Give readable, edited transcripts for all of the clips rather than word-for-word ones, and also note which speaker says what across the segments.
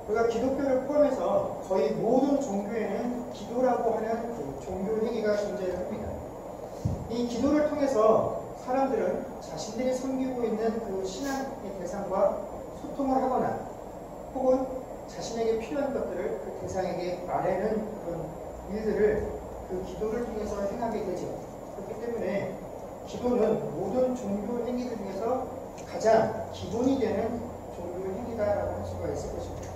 Speaker 1: 우리가 기독교를 포함해서 거의 모든 종교에는 기도라고 하는 그 종교 행위가 존재를 합니다. 이 기도를 통해서 사람들은 자신들이 섬기고 있는 그 신앙의 대상과 소통을 하거나 혹은 자신에게 필요한 것들을 그 대상에게 말하는 그런 일들을 그 기도를 통해서 행하게 되죠. 그렇기 때문에 기도는 모든 종교 행위들 중에서 가장 기본이 되는 종교 행위다라고 할 수가 있을 것입니다.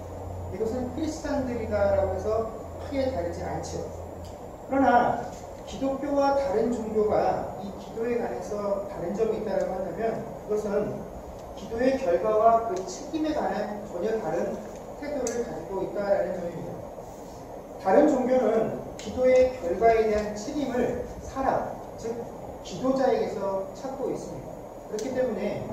Speaker 1: 이것은 크리스찬들이다라고 해서 크게 다르지 않죠. 그러나 기독교와 다른 종교가 이 기도에 관해서 다른 점이 있다고 한다면 그것은 기도의 결과와 그 책임에 관한 전혀 다른 태도를 가지고 있다라는 점입니다. 다른 종교는 기도의 결과에 대한 책임을 사람, 즉 기도자에게서 찾고 있습니다. 그렇기 때문에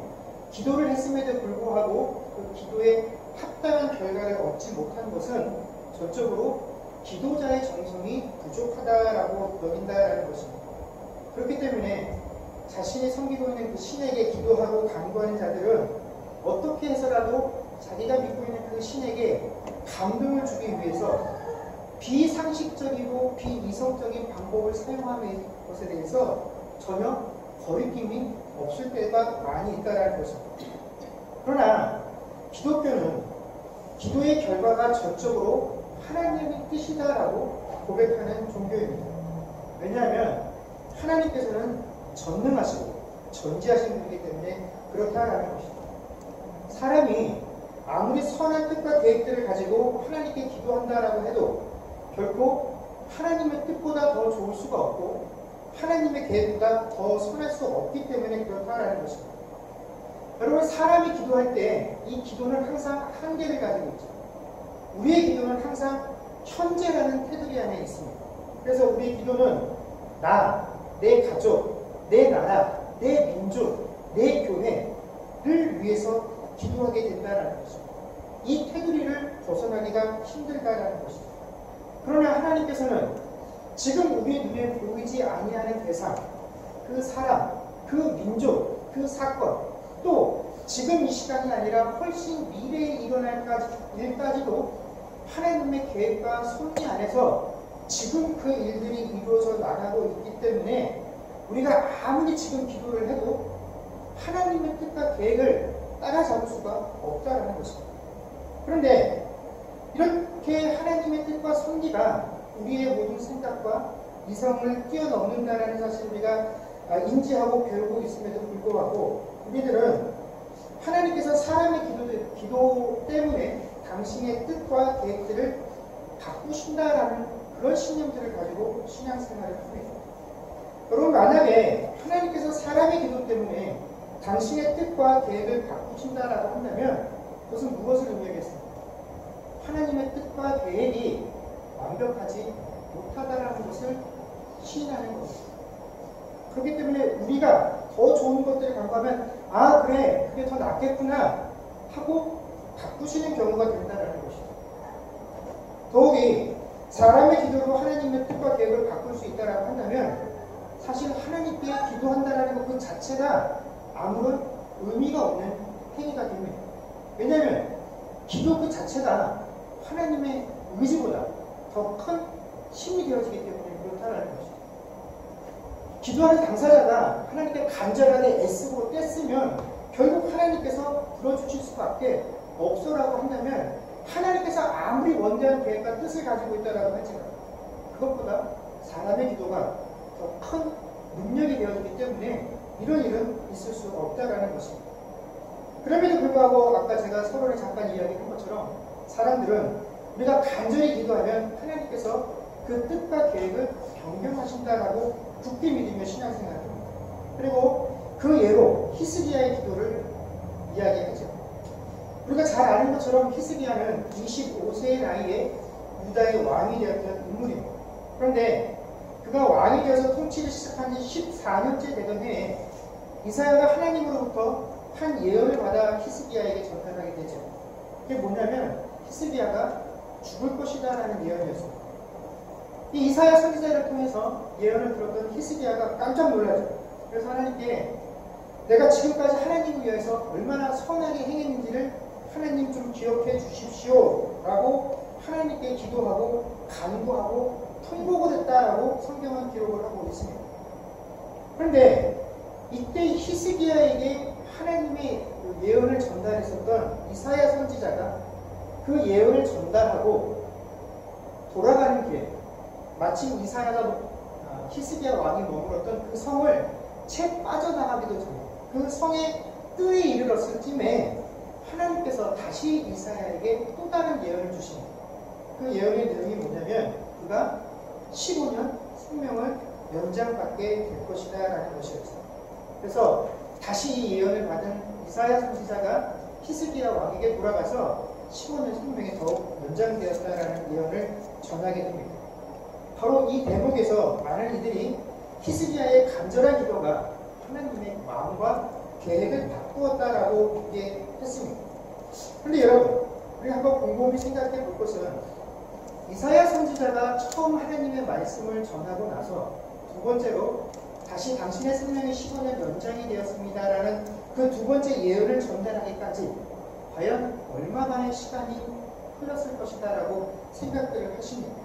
Speaker 1: 기도를 했음에도 불구하고 그 기도에 합당한 결과를 얻지 못한 것은 전적으로 기도자의 정성이 부족하다라고 여긴다라는 것입니다. 그렇기 때문에 자신이 섬기고 있는 그 신에게 기도하고 간구하는 자들은 어떻게 해서라도 자기가 믿고 있는 그 신에게 감동을 주기 위해서 비상식적이고 비이성적인 방법을 사용하는 것에 대해서 전혀 거리낌이 없을 때가 많이 있다는 것입니다. 그러나 기독교는 기도의 결과가 전적으로 하나님의 뜻이다라고 고백하는 종교입니다. 왜냐하면 하나님께서는 전능하시고 전지하신 분이기 때문에 그렇다라는 것입니다. 사람이 아무리 선한 뜻과 계획들을 가지고 하나님께 기도한다라고 해도 결코 하나님의 뜻보다 더 좋을 수가 없고 하나님의 계획보다 더 선할 수 없기 때문에 그렇다라는 것입니다. 여러분, 사람이 기도할 때 이 기도는 항상 한계를 가지고 있죠. 우리의 기도는 항상 현재라는 테두리 안에 있습니다. 그래서 우리의 기도는 나, 내 가족, 내 나라, 내 민족, 내 교회를 위해서 기도하게 된다는 것입니다. 이 테두리를 벗어나기가 힘들다는 것입니다. 그러나 하나님께서는 지금 우리 눈에 보이지 아니하는 대상, 그 사람, 그 민족, 그 사건, 또 지금 이 시간이 아니라 훨씬 미래에 일어날 일까지도 하나님의 계획과 섭리 안에서 지금 그 일들이 이루어져 나가고 있기 때문에 우리가 아무리 지금 기도를 해도 하나님의 뜻과 계획을 따라잡을 수가 없다는 것입니다. 그런데 이렇게 하나님의 뜻과 섭리가 우리의 모든 생각과 이성을 뛰어넘는다는 사실을 우리가 인지하고 배우고 있음에도 불구하고 우리들은 하나님께서 사람의 기도 때문에 당신의 뜻과 계획들을 바꾸신다라는 그런 신념들을 가지고 신앙생활을 합니다. 여러분, 만약에 하나님께서 사람의 기도 때문에 당신의 뜻과 계획을 바꾸신다라고 한다면 그것은 무엇을 의미하겠습니까? 하나님의 뜻과 계획이 완벽하지 못하다라는 것을 시인하는 것입니다. 그렇기 때문에 우리가 더 좋은 것들을 간구하면 아 그래 그게 더 낫겠구나 하고 바꾸시는 경우가 된다는 것입니다. 더욱이 사람의 기도로 하나님의 뜻과 계획을 바꿀 수 있다라고 한다면 사실 하나님께 기도한다는 것 그 자체가 아무런 의미가 없는 행위가 됩니다. 왜냐하면 기도 그 자체가 하나님의 의지보다 더 큰 힘이 되어지기 때문에 그렇다는 것입니다. 기도하는 당사자가 하나님께 간절하게 애쓰고 떼쓰면 결국 하나님께서 들어주실 수밖에 없어라고 한다면 하나님께서 아무리 원대한 계획과 뜻을 가지고 있다라고 할지라도 그것보다 사람의 기도가 더 큰 능력이 되어지기 때문에 이런 일은 있을 수 없다라는 것입니다. 그럼에도 불구하고 아까 제가 서론에 잠깐 이야기한 것처럼 사람들은 우리가 간절히 기도하면 하나님께서 그 뜻과 계획을 변경하신다라고 굳게 믿으며 신앙생활합니다. 그리고 그 예로 히스기야의 기도를 이야기하죠. 우리가 잘 아는 것처럼 히스기야는 25세의 나이에 유다의 왕이 되었던 인물입니다. 그런데 그가 왕이 되어서 통치를 시작한 지 14년째 되던 해에 이사야가 하나님으로부터 한 예언을 받아 히스기야에게 전달하게 되죠. 그게 뭐냐면 히스기야가 죽을 것이다 라는 예언이었습니다. 이 이사야 선지자를 통해서 예언을 들었던 히스기야가 깜짝 놀라죠. 그래서 하나님께 내가 지금까지 하나님을 위해서 얼마나 선하게 행했는지를 하나님 좀 기억해 주십시오 라고 하나님께 기도하고 간구하고 통곡을 했다라고 성경은 기록을 하고 있습니다. 그런데 이때 히스기야에게 하나님의 예언을 전달했었던 이사야 선지자가 그 예언을 전달하고 돌아가는 길에 마침 이사야가 히스기야 왕이 머물었던 그 성을 채 빠져나가기도 전에 그 성의 뜰에 이르렀을 쯤에 하나님께서 다시 이사야에게 또 다른 예언을 주신 그 예언의 내용이 뭐냐면 그가 15년 생명을 연장받게 될 것이다 라는 것이었어요. 그래서 다시 이 예언을 받은 이사야 선지자가 히스기야 왕에게 돌아가서 15년 생명이 더욱 연장되었다라는 예언을 전하게 됩니다. 바로 이 대목에서 많은 이들이 히스기야의 간절한 기도가 하나님의 마음과 계획을 바꾸었다라고 얘기했습니다. 그런데 여러분, 우리 한번 곰곰이 생각해 볼 것은 이사야 선지자가 처음 하나님의 말씀을 전하고 나서 두 번째로 다시 당신의 생명이 15년 연장이 되었습니다라는 그 두 번째 예언을 전달하기까지 과연 얼마만의 시간이 흘렀을 것이다라고 생각들을 하십니다.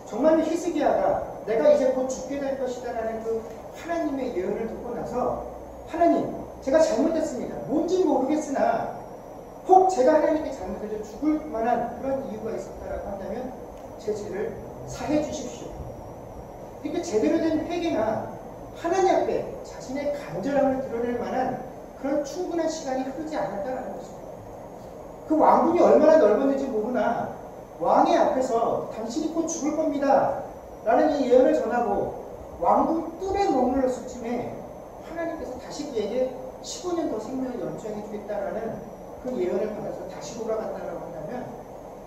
Speaker 1: 정말 히스기야가 내가 이제 곧 죽게 될 것이다라는 그 하나님의 예언을 듣고 나서 하나님, 제가 잘못했습니다. 뭔지 모르겠으나 혹 제가 하나님께 잘못해서 죽을 만한 그런 이유가 있었다라고 한다면 제 죄를 사해 주십시오. 이렇게 제대로 된 회개나 하나님 앞에 자신의 간절함을 드러낼 만한 그런 충분한 시간이 흐르지 않았다라는 것입니다. 그 왕궁이 얼마나 넓었는지 모르나 왕의 앞에서 당신이 곧 죽을 겁니다 라는 이 예언을 전하고 왕궁 뜰에 머물렀을 쯤에 하나님께서 다시 그에게 15년 더 생명을 연장해 주겠다라는 그 예언을 받아서 다시 돌아갔다라고 한다면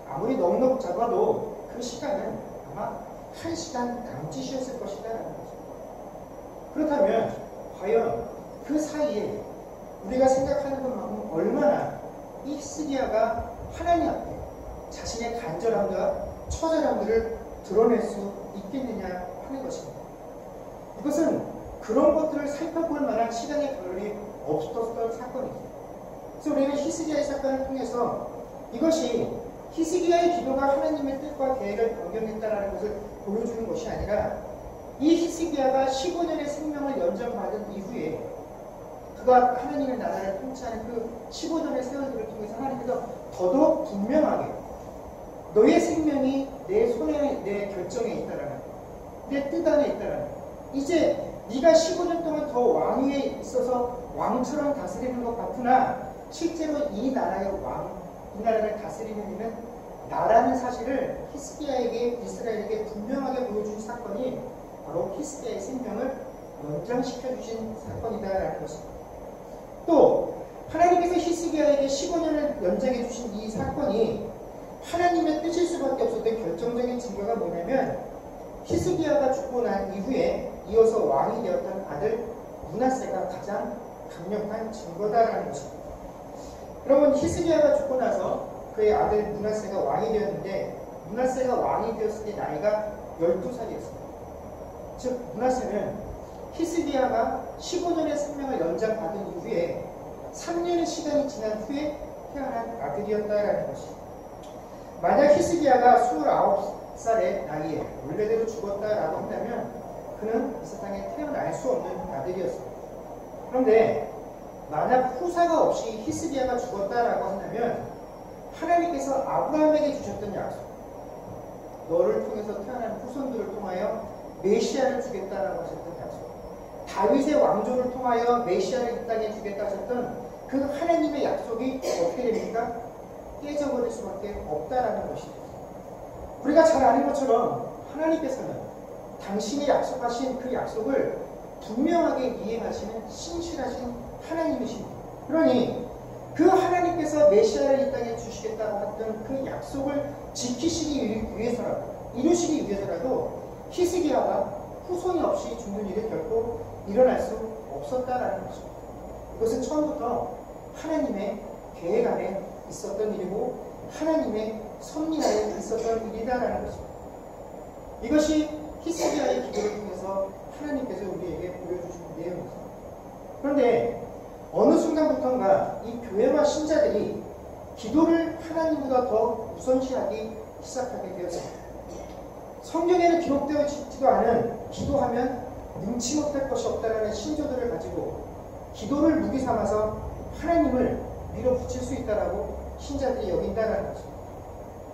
Speaker 1: 아무리 넉넉 잡아도 그 시간은 아마 1시간 남짓이었을 것이다라는 거죠. 그렇다면 과연 그 사이에 우리가 생각하는 것만큼 얼마나 이 히스기야가 하나님 앞에 자신의 간절함과 처절함들을 드러낼 수 있겠느냐 하는 것입니다. 이것은 그런 것들을 살펴볼 만한 시간의 별이 없었던 사건이죠. 그래서 우리는 히스기야의 사건을 통해서 이것이 히스기야의 기도가 하나님의 뜻과 계획을 변경했다는 것을 보여주는 것이 아니라 이 히스기야가 15년의 생명을 연장받은 이후에 그가 하나님의 나라를 통치하는 그 15년의 세월들을 통해서 하나님께서 더더욱 분명하게 너의 생명이 내 손에, 내 결정에 있다라는, 내 뜻 안에 있다라는, 이제 네가 15년 동안 더 왕위에 있어서 왕처럼 다스리는 것 같으나 실제로 이 나라의 왕, 이 나라를 다스리는 이는 나라는 사실을 히스기야에게, 이스라엘에게 분명하게 보여준 사건이 바로 히스기야의 생명을 연장시켜주신 사건이다라는 것입니다. 또 하나님께서 히스기야에게 15년을 연장해 주신 이 사건이 하나님의 뜻일 수밖에 없었던 결정적인 증거가 뭐냐면 히스기야가 죽고 난 이후에 이어서 왕이 되었던 아들 므낫세가 가장 강력한 증거다라는 것입니다. 여러분, 히스기야가 죽고 나서 그의 아들 므낫세가 왕이 되었는데 므낫세가 왕이 되었을 때 나이가 12살이었습니다. 즉 므낫세는 히스기야가 15년의 생명을 연장받은 이후에 3년의 시간이 지난 후에 태어난 아들이었다라는 것입니다. 만약 히스기야가 29살의 나이에 원래대로 죽었다라고 한다면 그는 이 세상에 태어날 수 없는 아들이었습니다. 그런데 만약 후사가 없이 히스기야가 죽었다라고 한다면 하나님께서 아브라함에게 주셨던 약속, 너를 통해서 태어난 후손들을 통하여 메시아를 주겠다라고 하셨던 약속, 다윗의 왕조를 통하여 메시아를 이 땅에 주겠다 하셨던 그 하나님의 약속이 어떻게 됩니까? 깨져버릴 수밖에 없다라는 것입니다. 우리가 잘 아는 것처럼 하나님께서는 당신이 약속하신 그 약속을 분명하게 이행하시는 신실하신 하나님이십니다. 그러니 그 하나님께서 메시아를 이 땅에 주시겠다고 했던 그 약속을 지키시기 위해서라도, 이루시기 위해서라도 히스기야가 후손이 없이 죽는 일이 결코 일어날 수 없었다라는 것입니다. 이것은 처음부터 하나님의 계획 안에 있었던 일이고 하나님의 섭리 안에 있었던 일이다라는 것입니다. 이것이 히스기야의 기도를 통해서 하나님께서 우리에게 보여주신 내용입니다. 그런데 어느 순간부터인가 이 교회와 신자들이 기도를 하나님보다 더 우선시하기 시작하게 되었습니다. 성경에는 기록되어 있지도 않은 기도하면 능치 못할 것이 없다라는 신조들을 가지고 기도를 무기 삼아서 하나님을 밀어붙일 수 있다라고 신자들이 여긴다라는 거죠.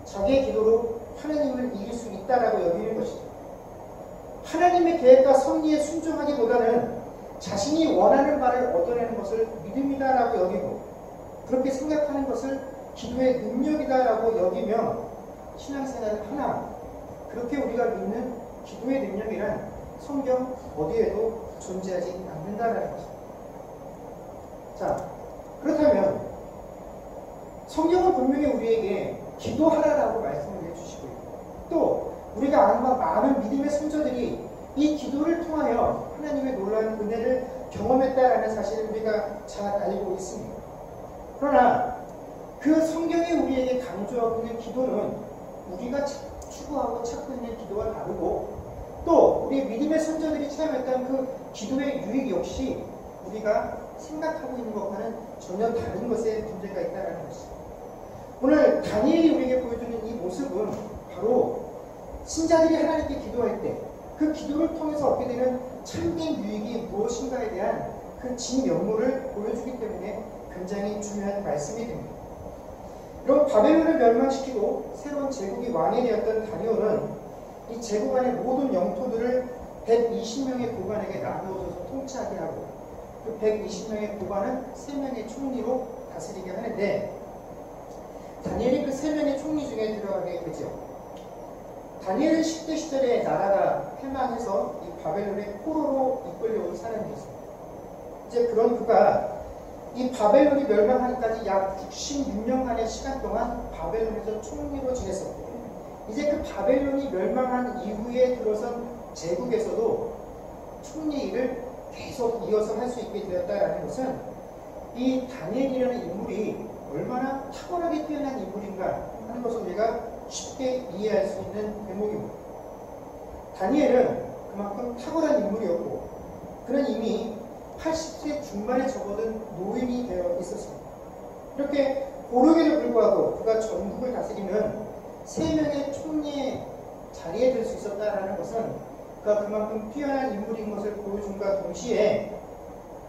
Speaker 1: 자기의 기도로 하나님을 이길 수 있다라고 여기는 것이죠. 하나님의 계획과 섭리에 순종하기보다는 자신이 원하는 바를 얻어내는 것을 믿음이다라고 여기고 그렇게 생각하는 것을 기도의 능력이다라고 여기며 신앙생활을 하나 그렇게 우리가 믿는 기도의 능력이란 성경 어디에도 존재하지 않는다라는 것입니다. 자, 그렇다면 성경은 분명히 우리에게 기도하라라고 말씀을 해주시고 또 우리가 아는 많은 믿음의 선조들이 이 기도를 통하여 하나님의 놀라운 은혜를 경험했다라는 사실을 우리가 잘 알고 있습니다. 그러나 그 성경이 우리에게 강조하고 있는 기도는 우리가 추구하고 찾고 있는 기도와 다르고 또 우리 믿음의 선조들이 체험했던 그 기도의 유익 역시 우리가 생각하고 있는 것과는 전혀 다른 것에 문제가 있다는 것입니다. 오늘 다니엘이 우리에게 보여주는 이 모습은 바로 신자들이 하나님께 기도할 때 그 기도를 통해서 얻게 되는 참된 유익이 무엇인가에 대한 그 진면모를 보여주기 때문에 굉장히 중요한 말씀이 됩니다. 여러분, 바벨론을 멸망시키고 새로운 제국이 왕이 되었던 다리오는 이 제국 안의 모든 영토들을 120명의 고관에게 나누어서 통치하게 하고 그 120명의 고관은 3명의 총리로 다스리게 하는데 다니엘이 그 3명의 총리 중에 들어가게 되죠. 다니엘은 10대 시절에 나라가 패망해서 이 바벨론의 포로로 이끌려온 사람이었습니다. 이제 그런 그가 이 바벨론이 멸망하기까지 약 66년간의 시간 동안 바벨론에서 총리로 지냈었고 이제 그 바벨론이 멸망한 이후에 들어선 제국에서도 총리 일을 계속 이어서 할 수 있게 되었다는 것은 이 다니엘이라는 인물이 얼마나 탁월하게 뛰어난 인물인가 하는 것을 우리가 쉽게 이해할 수 있는 대목입니다. 다니엘은 그만큼 탁월한 인물이었고 그는 이미 80세 중반에 접어든 노인이 되어 있었습니다. 이렇게 고령에도 불구하고 그가 전국을 다스리는 3명의 총리의 자리에 들 수 있었다는 것은 그가 그만큼 뛰어난 인물인 것을 보여준과 동시에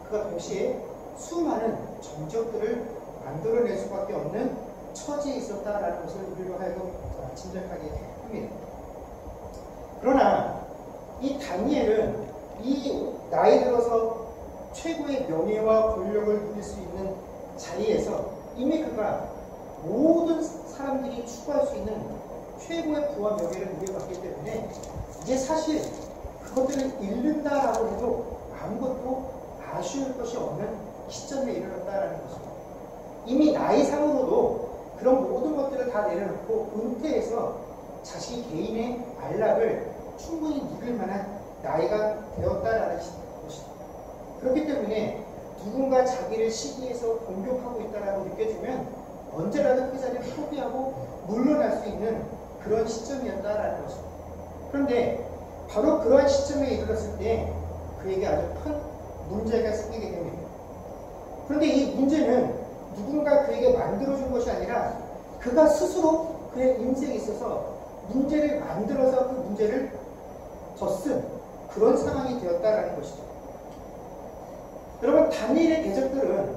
Speaker 1: 그가 동시에 수많은 정적들을 만들어낼 수밖에 없는 처지에 있었다라는 것을 우리로 하여금 짐작하게 합니다. 그러나 이 다니엘은 이 나이 들어서 최고의 명예와 권력을 누릴 수 있는 자리에서 이미 그가 모든 사람들이 추구할 수 있는 최고의 부와 명예를 누려봤기 때문에 이제 사실 그것들을 잃는다라고 해도 아무것도 아쉬울 것이 없는 시점에 이르렀다라는 것입니다. 이미 나이상으로도 그런 모든 것들을 다 내려놓고 은퇴해서 자신이 개인의 안락을 충분히 누릴 만한 나이가 되었다라는 것입니다. 그렇기 때문에 누군가 자기를 시기해서 공격하고 있다라고 느껴지면 언제라도 그 자리를 포기하고 물러날 수 있는 그런 시점이었다라는 것입니다. 그런데 바로 그러한 시점에 이르렀을 때 그에게 아주 큰 문제가 생기게 됩니다. 그런데 이 문제는 누군가 그에게 만들어준 것이 아니라 그가 스스로 그의 인생에 있어서 문제를 만들어서 그 문제를 덧쓴 그런 상황이 되었다라는 것이죠. 여러분, 다니엘의 대적들은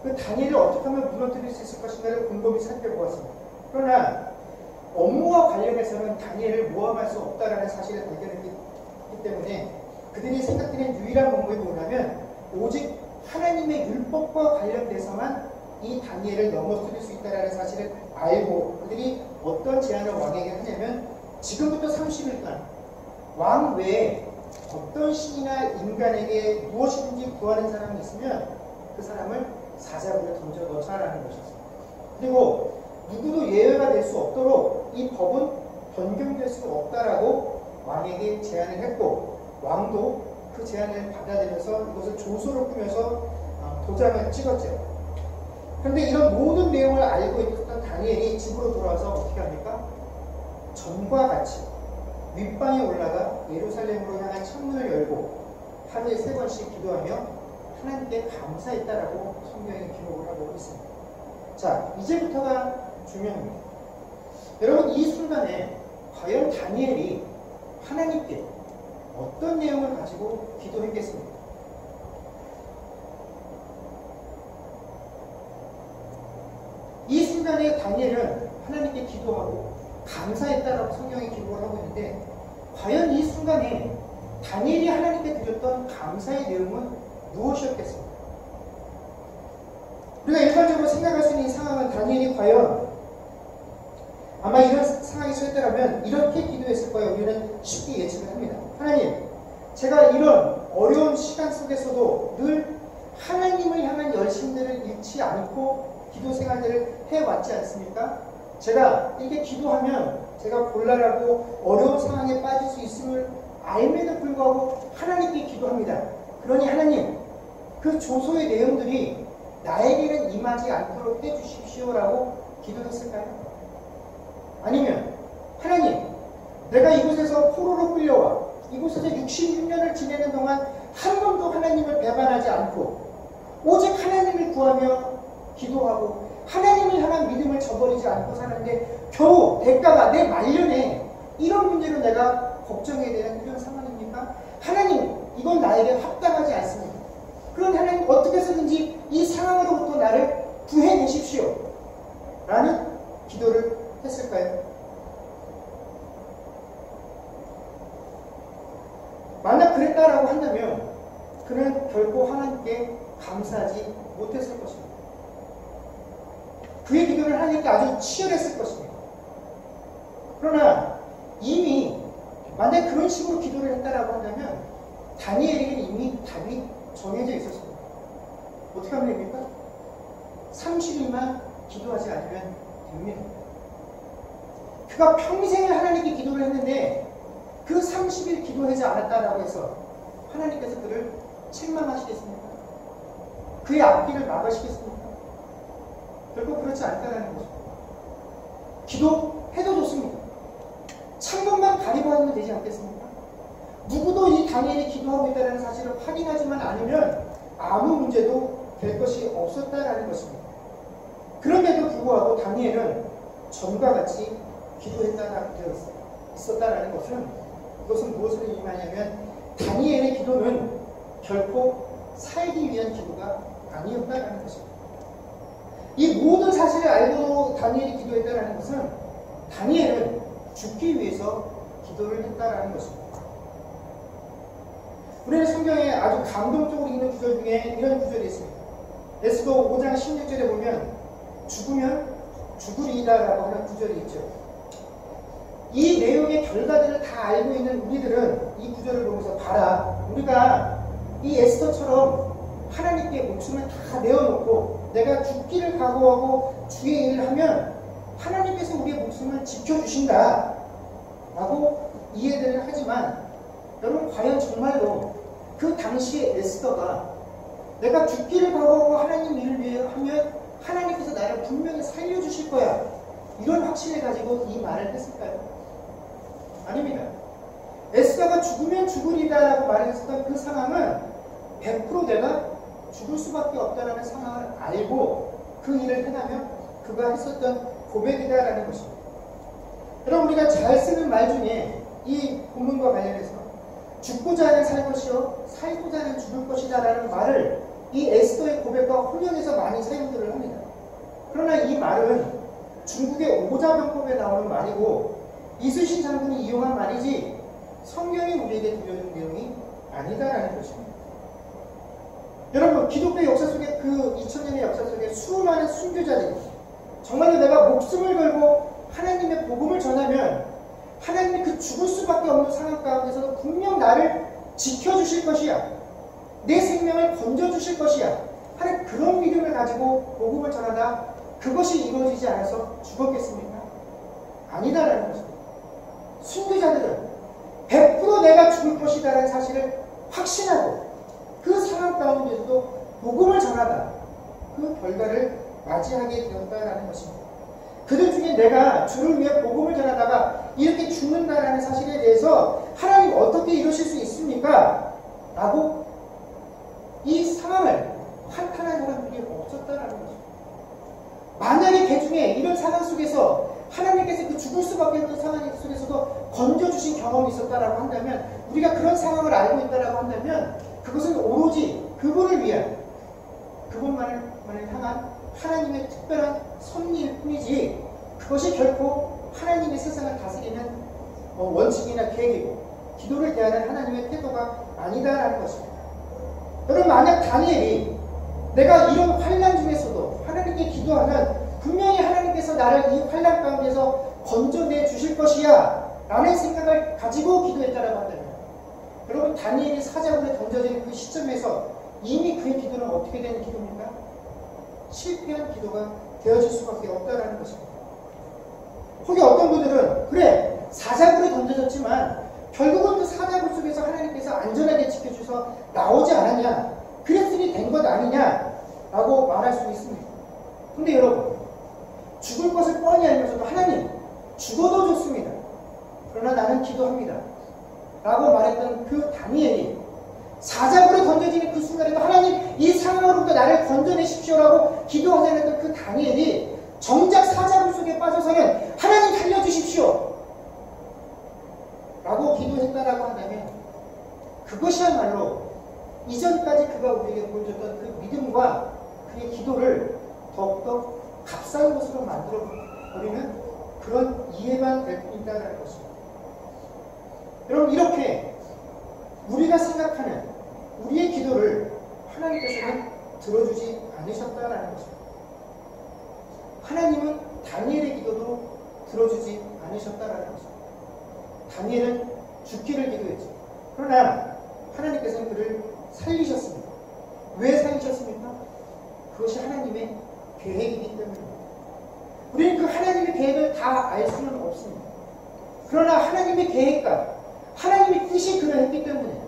Speaker 1: 그 다니엘을 어떻게 하면 무너뜨릴 수 있을 것인가를 곰곰이 살펴보았습니다. 그러나 업무와 관련해서는 다니엘을 모함할 수 없다라는 사실을 발견했기 때문에 그들이 생각하는 유일한 방법이 뭐냐면 오직 하나님의 율법과 관련돼서만 이 다니엘을 넘어뜨릴 수 있다는 사실을 알고 그들이 어떤 제안을 왕에게 하냐면 지금부터 30일간 왕 외에 어떤 신이나 인간에게 무엇이든지 구하는 사람이 있으면 그 사람을 사자굴에 던져 넣자라는 것이었습니다. 그리고 누구도 예외가 될 수 없도록 이 법은 변경될 수 없다라고 왕에게 제안을 했고 왕도 그 제안을 받아들여서 이것을 조서로 꾸며서 도장을 찍었죠. 그런데 이런 모든 내용을 알고 있었던 다니엘이 집으로 돌아와서 어떻게 합니까? 전과 같이 윗방에 올라가 예루살렘으로 향한 창문을 열고 하루에 3번씩 기도하며 하나님께 감사했다라고 성경에 기록을 하고 있습니다. 자, 이제부터가 중요합니다. 여러분, 이 순간에 과연 다니엘이 하나님께 어떤 내용을 가지고 기도했겠습니까? 이 순간에 다니엘은 하나님께 기도하고 감사했다라고 성경에 기록을 하고 있는데, 과연 이 순간에 다니엘이 하나님께 드렸던 감사의 내용은 무엇이었겠습니까? 우리가 일반적으로 생각할 수 있는 상황은 다니엘이 과연 아마 이런 상황이 처했더라면 이렇게 기도했을 거예요. 우리는 쉽게 예측을 합니다. 하나님, 제가 이런 어려운 시간 속에서도 늘 하나님을 향한 열심들을 잃지 않고 기도 생활들을 해왔지 않습니까? 제가 이렇게 기도하면 제가 곤란하고 어려운 상황에 빠질 수 있음을 알면도 불구하고 하나님께 기도합니다. 그러니 하나님, 그 조소의 내용들이 나에게는 임하지 않도록 해주십시오라고 기도했을까요? 아니면 하나님, 내가 이곳에서 포로로 끌려와 이곳에서 66년을 지내는 동안 한 번도 하나님을 배반하지 않고 오직 하나님을 구하며 기도하고 하나님을 향한 믿음을 저버리지 않고 사는데 겨우 대가가 내 말년에 이런 문제로 내가 걱정해야 되는 이런 상황입니까? 하나님, 이건 나에게 합당하지 않습니다. 그런 하나님, 어떻게 해서든지 이 상황으로부터 나를 구해내십시오 라는 기도를 했을까요? 만약 그랬다라고 한다면 그는 결코 하나님께 감사하지 못했을 것입니다. 그의 기도는 하나님께 아주 치열했을 것입니다. 그러나 이미 만약 그런 식으로 기도를 했다라고 한다면 다니엘에게는 이미 답이 정해져 있었습니다. 어떻게 하면 됩니까? 30일만 기도하지 않으면 됩니다. 그가 평생을 하나님께 기도를 했는데 그 30일 기도하지 않았다라고 해서 하나님께서 그를 책망하시겠습니까? 그의 앞길을 막으시겠습니까? 결코 그렇지 않다는 것입니다. 기도해도 좋습니다. 창문만 가리고 하면 되지 않겠습니까? 누구도 이 다니엘이 기도하고 있다는 사실을 확인하지만 않으면 아무 문제도 될 것이 없었다라는 것입니다. 그런데도 불구하고 다니엘은 전과 같이 기도했다라고 되어 있었다라는 것은, 이것은 무엇을 의미하냐면 다니엘의 기도는 결코 살기 위한 기도가 아니었다라는 것입니다. 이 모든 사실을 알고도 다니엘이 기도했다라는 것은 다니엘은 죽기 위해서 기도를 했다라는 것입니다. 우리는 성경에 아주 감동적으로 있는 구절 중에 이런 구절이 있습니다. 에스더 5장 16절에 보면 죽으면 죽으리이다라고 하는 구절이 있죠. 이 내용의 결과들을 다 알고 있는 우리들은 이 구절을 보면서, 봐라, 우리가 이 에스더처럼 하나님께 목숨을 다 내어놓고 내가 죽기를 각오하고 주의 일을 하면 하나님께서 우리의 목숨을 지켜주신다 라고 이해를 하지만, 여러분, 과연 정말로 그 당시에 에스더가 내가 죽기를 각오하고 하나님 일을 위해 하면 하나님께서 나를 분명히 살려주실 거야, 이런 확신을 가지고 이 말을 했을까요? 아닙니다. 에스더가 죽으면 죽으리다라고 말했었던 그 상황은 100% 내가 죽을 수밖에 없다라는 상황을 알고 그 일을 행하며 그가 했었던 고백이다라는 것입니다. 여러분, 우리가 잘 쓰는 말 중에 이 본문과 관련해서 죽고자 하는 살 것이요 살고자 하는 죽을 것이다 라는 말을 이 에스더의 고백과 혼용해서 많이 사용들을 합니다. 그러나 이 말은 중국의 오자병법에 나오는 말이고 이순신 장군이 이용한 말이지 성경이 우리에게 들려준 내용이 아니다라는 것입니다. 여러분, 기독교 역사 속에, 그 2000년의 역사 속에 수많은 순교자들이 정말로 내가 목숨을 걸고 하나님의 복음을 전하면 하나님이 그 죽을 수밖에 없는 상황 가운데서도 분명 나를 지켜주실 것이야, 내 생명을 건져주실 것이야 하는 그런 믿음을 가지고 복음을 전하다 그것이 이루어지지 않아서 죽었겠습니까? 아니다라는 것입니다. 순교자들은 100% 내가 죽을 것이다라는 사실을 확신하고 그 상황 가운데서도 복음을 전하다 그 결과를 맞이하게 되었다라는 것입니다. 그들 중에 내가 주를 위해 복음을 전하다가 이렇게 죽는다라는 사실에 대해서 하나님 어떻게 이루실 수 있습니까? 라고 이 상황을 한탄한 사람들이 없었다라는 것입니다. 중에 이런 상황 속에서 하나님께서 그 죽을 수밖에 없는 상황 속에서도 건져주신 경험이 있었다라고 한다면, 우리가 그런 상황을 알고 있다라고 한다면 그것은 오로지 그분을 위한, 그분만을 향한 하나님의 특별한 섭리일 뿐이지, 그것이 결코 하나님의 세상을 다스리는 원칙이나 계획이고 기도를 대하는 하나님의 태도가 아니다라는 것입니다. 여러분, 만약 다니엘이 내가 이런 환난 중에서도 하나님께 기도하면 분명히 하나님께서 나를 이 환난 가운데서 건져내 주실 것이야 라는 생각을 가지고 기도했다라고 한다면, 여러분, 다니엘이 사자굴에 던져진 그 시점에서 이미 그의 기도는 어떻게 되는 기도입니까? 실패한 기도가 되어질 수밖에 없다라는 것입니다. 혹여 어떤 분들은 그래, 사자굴에 던져졌지만 결국은 그 사자굴 속에서 하나님께서 안전하게 지켜주셔서 나오지 않았냐, 그랬으니 된 것 아니냐 라고 말할 수 있습니다. 근데 여러분, 죽을 것을 뻔히 알면서도 하나님, 죽어도 좋습니다, 그러나 나는 기도합니다 라고 말했던 그 다니엘이 사자굴에 던져지는 그 순간에도 하나님, 이 상황으로부터 나를 건져내십시오 라고 기도하자 했던 그 다니엘이 정작 사자굴 속에 빠져서는 하나님 살려주십시오 라고 기도했다라고 한다면, 그것이야말로 이전까지 그가 우리에게 보여줬던 그 믿음과 그의 기도를 더욱더 값싼 것으로 만들어버리는 그런 이해만 될 뿐이다라는 것입니다. 여러분, 이렇게 우리가 생각하는 우리의 기도를 하나님께서는 들어주지 않으셨다라는 것입니다. 하나님은 다니엘의 기도도 들어주지 않으셨다라는 것입니다. 다니엘은 죽기를 기도했죠. 그러나 하나님께서는 그를 살리셨습니다. 왜 살리셨습니까? 그것이 하나님의 계획이기 때문입니다. 우리는 그 하나님의 계획을 다 알 수는 없습니다. 그러나 하나님의 계획과 하나님의 뜻이 그러했기 때문에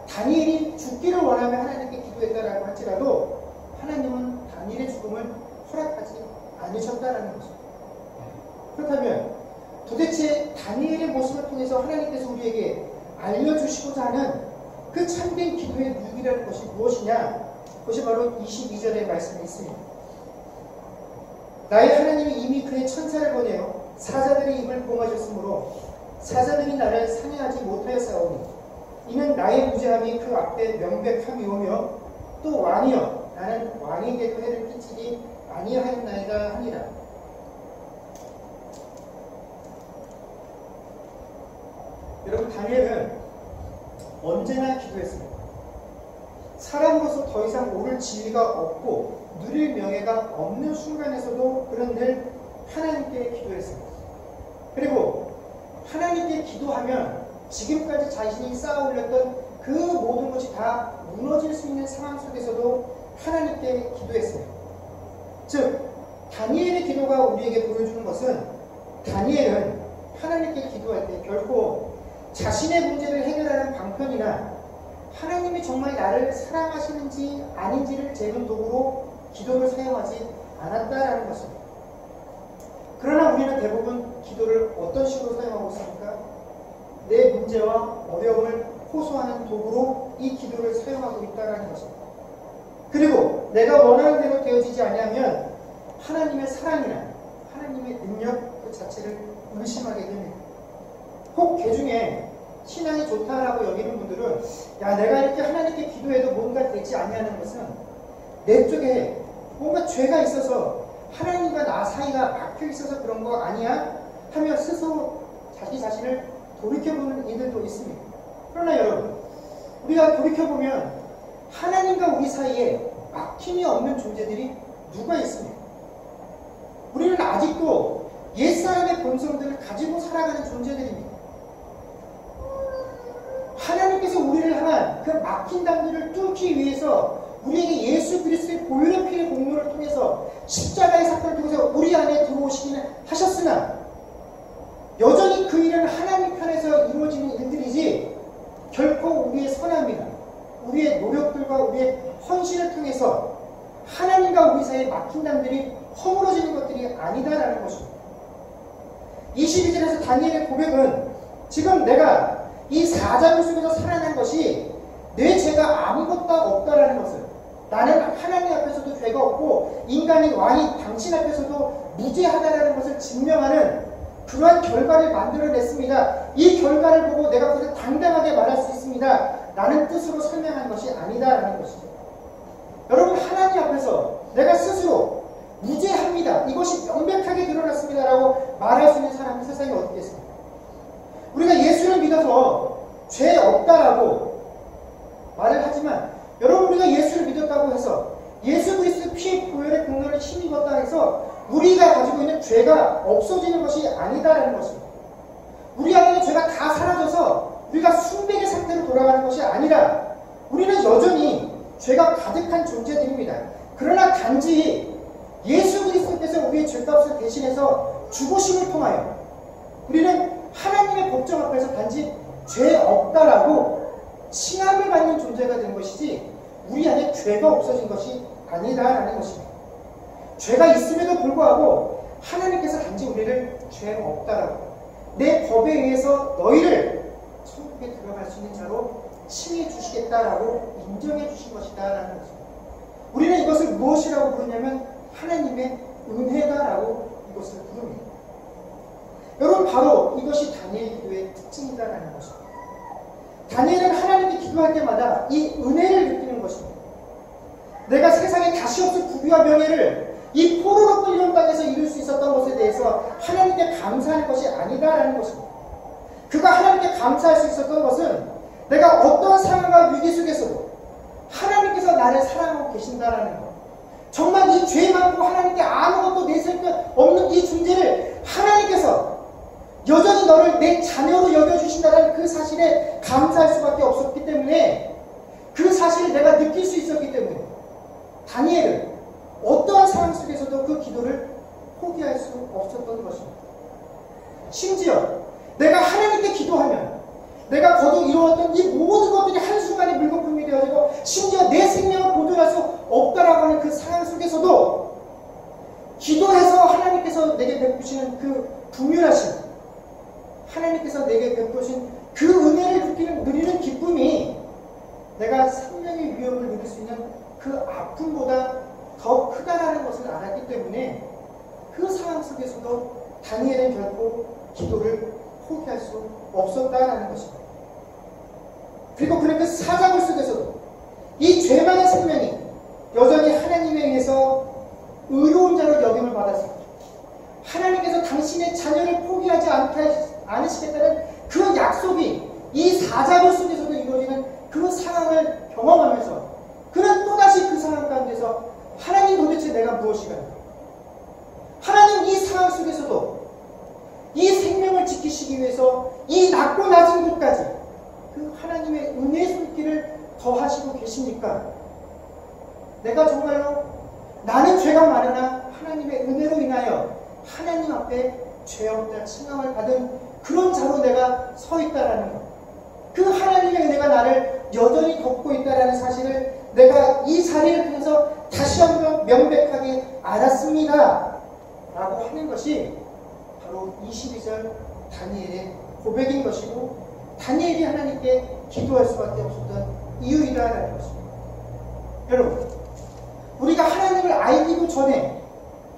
Speaker 1: 다니엘이 죽기를 원하며 하나님께 기도했다라고 할지라도 하나님은 다니엘의 죽음을 허락하지 않으셨다라는 것입니다. 그렇다면 도대체 다니엘의 모습을 통해서 하나님께서 우리에게 알려주시고자 하는 그 참된 기도의 무기라는 것이 무엇이냐? 그것이 바로 22절의 말씀에 있습니다. 나의 하나님이 이미 그의 천사를 보내어 사자들의 입을 봉하셨으므로 사자들이 나를 상해하지 못하였사오니 이는 나의 무죄함이 그 앞에 명백함이오며 또 왕이여 나는 왕에게도 해를 끼치지 아니하였나이다 하니라. 여러분, 다니엘은 언제나 기도했습니다. 사람으로서 더 이상 오를 진리가 없고 누릴 명예가 없는 순간에서도 그는 늘 하나님께 기도했습니다. 그리고 하나님께 기도하면 지금까지 자신이 쌓아 올렸던 그 모든 것이 다 무너질 수 있는 상황 속에서도 하나님께 기도했습니다. 즉, 다니엘의 기도가 우리에게 보여주는 것은 다니엘은 하나님께 기도할 때 결코 자신의 문제를 해결하는 방편이나 하나님이 정말 나를 사랑하시는지 아닌지를 재는 도구로 기도를 사용하지 않았다라는 것입니다. 그러나 우리는 대부분 기도를 어떤 식으로 사용하고 있습니까? 내 문제와 어려움을 호소하는 도구로 이 기도를 사용하고 있다는 것입니다. 그리고 내가 원하는 대로 되어지지 아니하면 하나님의 사랑이나 하나님의 능력 그 자체를 의심하게 됩니다. 혹 개중에 신앙이 좋다라고 여기는 분들은 야, 내가 이렇게 하나님께 기도해도 뭔가 되지 아니하는 것은 내 쪽에 뭔가 죄가 있어서 하나님과 나 사이가 막혀 있어서 그런 거 아니야? 하며 스스로 자기 자신을 돌이켜보는 이들도 있습니다. 그러나 여러분, 우리가 돌이켜보면 하나님과 우리 사이에 막힘이 없는 존재들이 누가 있습니까? 우리는 아직도 옛사람의 본성들을 가지고 살아가는 존재들입니다. 하나님께서 우리를 향한 그 막힌 담들을 뚫기 위해서 우리에게 예수 그리스도의 보혈의 피의 공로를 통해서 십자가의 사건을 통해서 우리 안에 들어오시기는 하셨으나 여전히 그 일은 하나님 편에서 이루어지는 일들이지 결코 우리의 선함이나 우리의 노력들과 우리의 헌신을 통해서 하나님과 우리 사이에 막힌 담들이 허물어지는 것들이 아니다라는 것입니다. 22절에서 다니엘의 고백은 지금 내가 이 사자굴 속에서 살아난 것이 내 죄가 아무것도 없다라는 것을, 나는 하나님 앞에서도 앞에서도 죄가 없고 인간인 왕이 당신 앞에서도 무죄하다라는 것을 증명하는 그러한 결과를 만들어냈습니다. 이 결과를 보고 내가 그것을 당당하게 말할 수 있습니다. 라는 뜻으로 설명한 것이 아니다라는 것이죠. 여러분, 하나님 앞에서 내가 스스로 무죄합니다, 이것이 명백하게 드러났습니다 라고 말할 수 있는 사람이 세상에 어디 있습니까? 우리가 예수를 믿어서 죄 없다라고 말을 하지만, 여러분, 우리가 예수를 믿었다고 해서 예수 그리스도 피의 보혈의 공로를 힘입었다 해서 우리가 가지고 있는 죄가 없어지는 것이 아니다라는 것입니다. 우리 안에 있는 죄가 다 사라져서 우리가 순백의 상태로 돌아가는 것이 아니라 우리는 여전히 죄가 가득한 존재들입니다. 그러나 단지 예수 그리스도께서 우리의 죄값을 대신해서 죽으심을 통하여 우리는 하나님의 법정 앞에서 단지 죄 없다라고 칭함을 받는 존재가 된 것이지 우리 안에 죄가 없어진 것이 아니다라는 것입니다. 죄가 있음에도 불구하고 하나님께서 단지 우리를 죄 없다라고, 내 법에 의해서 너희를 천국에 들어갈 수 있는 자로 칭해 주시겠다라고 인정해 주신 것이다라는 것입니다. 우리는 이것을 무엇이라고 부르냐면 하나님의 은혜다라고 이것을 부릅니다. 여러분, 바로 이것이 다니엘 기도의 특징이다라는 것입니다. 다니엘은 하나님께 기도할 때마다 이 은혜를 느끼는 것입니다. 내가 세상에 다시 없을 부귀와 명예를 이 포로로 끌려온 땅에서 이룰 수 있었던 것에 대해서 하나님께 감사하는 것이 아니다라는 것입니다. 그가 하나님께 감사할 수 있었던 것은 내가 어떤 상황과 위기 속에서도 하나님께서 나를 사랑하고 계신다라는 것, 정말 이 죄 많고 하나님께 아무것도 내세울 것 없는 이 존재를 하나님께서 여전히 너를 내 자녀로 여겨주신다는 그 사실에 감사할 수밖에 없었기 때문에, 그 사실을 내가 느낄 수 있었기 때문에 다니엘은 어떠한 상황 속에서도 그 기도를 포기할 수 없었던 것입니다. 심지어 내가 하나님께 기도하면 내가 거듭 이루었던 이 모든 것들이 한순간에 물거품이 되어지고 심지어 내 생명을 보존할 수 없다라고 하는 그 상황 속에서도 기도해서 하나님께서 내게 베푸시는 그 분유하심, 하나님께서 내게 베푸신 그 은혜를 누리는 기쁨이 내가 생명의 위협을 누릴 수 있는 그 아픔보다 더 크다라는 것을 알았기 때문에 그 상황 속에서도 다니엘은 결코 기도를 포기할 수 없었다라는 것입니다. 그리고 그는 그 사자굴 속에서도 이 죄 많은 생명이 여전히 하나님에 의해서 의로운 자로 여김을 받았습니다. 하나님께서 당신의 자녀를 포기하지 않으시겠다는 그 약속이 이 사자굴 속에서도 이루어지는 그 상황을 경험하면서 그는 또다시 그 상황 가운데서 하나님, 도대체 내가 무엇이가, 하나님, 이 상황 속에서도 이 생명을 지키시기 위해서 이 낮고 낮은 곳까지 그 하나님의 은혜의 손길을 더하시고 계십니까? 내가 정말로 나는 죄가 많으나 하나님의 은혜로 인하여 하나님 앞에 죄 없다 칭함을 받은 그런 자로 내가 서 있다라는 것, 그 하나님의 은혜가 나를 여전히 덮고 있다라는 사실을 내가 이 자리를 통해서 다시 한번 명백하게 알았습니다 라고 하는 것이 바로 22절 다니엘의 고백인 것이고, 다니엘이 하나님께 기도할 수밖에 없었던 이유이다라는 것입니다. 여러분, 우리가 하나님을 알기도 전에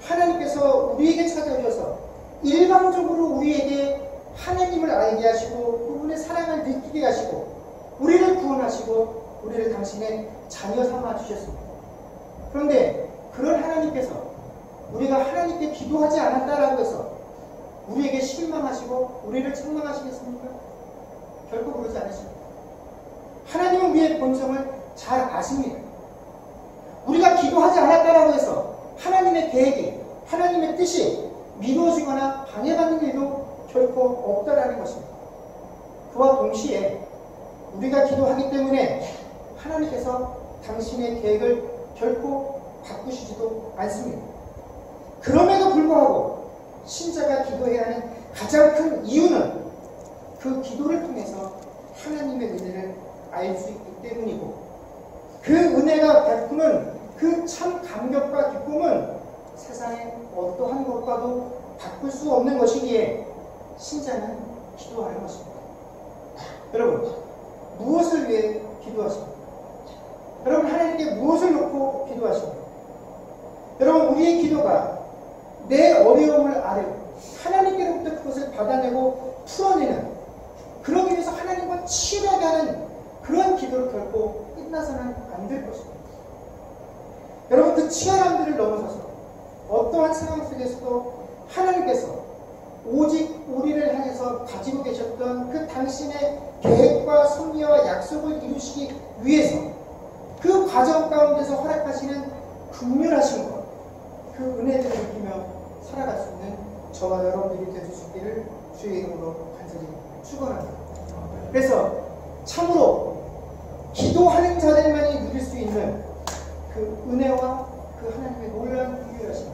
Speaker 1: 하나님께서 우리에게 찾아오셔서 일방적으로 우리에게 하나님을 알게 하시고 그분의 사랑을 느끼게 하시고 우리를 구원하시고 우리를 당신의 자녀 삼아 주셨습니다. 그런데 그런 하나님께서 우리가 하나님께 기도하지 않았다라고 해서 우리에게 실망하시고 우리를 책망하시겠습니까? 결코 그러지 않으십니다. 하나님은 우리의 본성을 잘 아십니다. 우리가 기도하지 않았다라고 해서 하나님의 계획이, 하나님의 뜻이 미뤄지거나 방해받는 일도 결코 없다라는 것입니다. 그와 동시에 우리가 기도하기 때문에 하나님께서 당신의 계획을 결코 바꾸시지도 않습니다. 그럼에도 불구하고 신자가 기도해야 하는 가장 큰 이유는 그 기도를 통해서 하나님의 은혜를 알 수 있기 때문이고, 그 은혜가 베푸는 그 참 감격과 기쁨은 세상의 어떠한 것과도 바꿀 수 없는 것이기에 신자는 기도하는 것입니다. 여러분, 무엇을 위해 기도하십니까? 여러분, 하나님께 무엇을 놓고 기도하십니까? 우리의 기도가 내 어려움을 알고 하나님께로부터 그것을 받아내고 풀어내는, 그러기 위해서 하나님과 치유하게 하는 그런 기도로 결코 끝나서는 안 될 것입니다. 여러분, 그 치열함들을 넘어서서 어떠한 상황 속에서도 하나님께서 오직 우리를 향해서 가지고 계셨던 그 당신의 계획과 섭리와 약속을 이루시기 위해서 그 과정 가운데서 허락하시는 긍휼하신 것, 그 은혜들을 느끼며 살아갈 수 있는 저와 여러분들이 되실 수 있기를 주의 이름으로 간절히 축원합니다. 그래서 참으로 기도하는 자들만이 누릴 수 있는 그 은혜와 그 하나님의 놀라운 긍휼하심,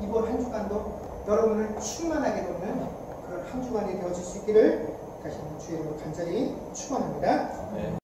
Speaker 1: 이번 한 주간도 여러분을 충만하게 돕는 그런 한 주간이 되어질 수 있기를 다시 한번 주의 이름으로 간절히 축원합니다.